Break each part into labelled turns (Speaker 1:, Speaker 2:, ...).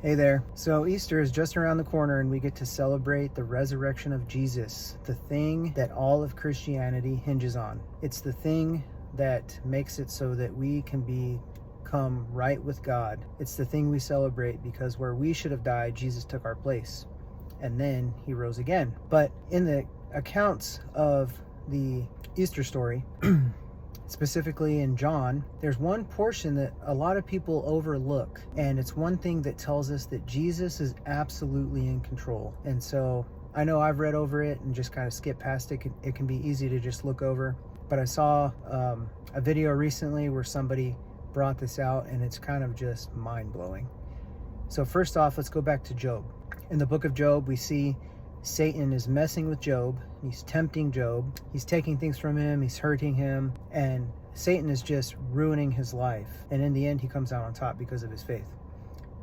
Speaker 1: Hey there. So Easter is just around the corner and we get to celebrate the resurrection of Jesus, the thing that all of Christianity hinges on. It's the thing that makes it so that we can become right with God. It's the thing we celebrate because where we should have died, Jesus took our place. And then he rose again. But in the accounts of the Easter story, specifically in John, there's one portion that a lot of people overlook, and it's one thing that tells us that Jesus is absolutely in control. And so I know I've read over it and just kind of skip past it. It can be easy to just look over, but I saw a video recently where somebody brought this out, and it's kind of just mind-blowing. So first off, let's go back to Job. In the book of Job, we see Satan is messing with Job. He's tempting Job. He's taking things from him. He's hurting him. And Satan is just ruining his life. And in the end, he comes out on top because of his faith.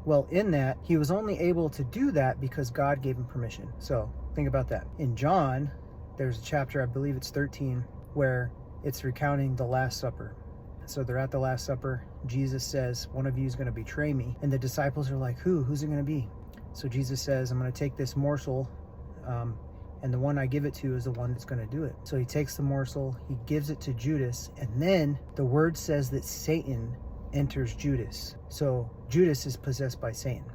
Speaker 1: Well, in that, he was only able to do that because God gave him permission. So think about that. In John, there's a chapter, I believe it's 13, where it's recounting the Last Supper. So they're at the Last Supper. Jesus says, one of you is going to betray me. And the disciples are like, who's it going to be? So Jesus says, I'm going to take this morsel, and the one I give it to is the one that's going to do it. So he takes the morsel, he gives it to Judas, and then the word says that Satan enters Judas. So Judas is possessed by Satan.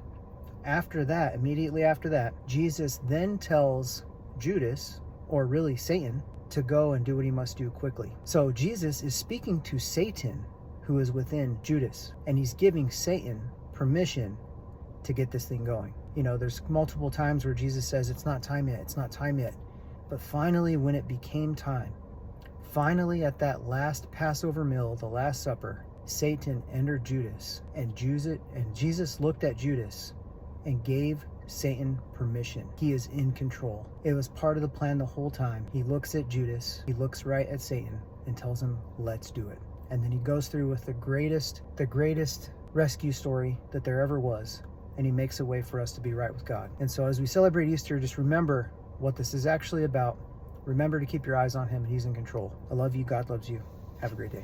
Speaker 1: After that, immediately after that, Jesus then tells Judas, or really Satan, to go and do what he must do quickly. So Jesus is speaking to Satan, who is within Judas, and he's giving Satan permission to get this thing going. You know, there's multiple times where Jesus says, it's not time yet, it's not time yet. But finally, when it became time, finally at that last Passover meal, the Last Supper, Satan entered Judas, and Jesus looked at Judas and gave Satan permission. He is in control. It was part of the plan the whole time. He looks at Judas, he looks right at Satan and tells him, let's do it. And then he goes through with the greatest rescue story that there ever was. And he makes a way for us to be right with God. And so as we celebrate Easter, just remember what this is actually about. Remember to keep your eyes on him. He's in control. I love you. God loves you. Have a great day.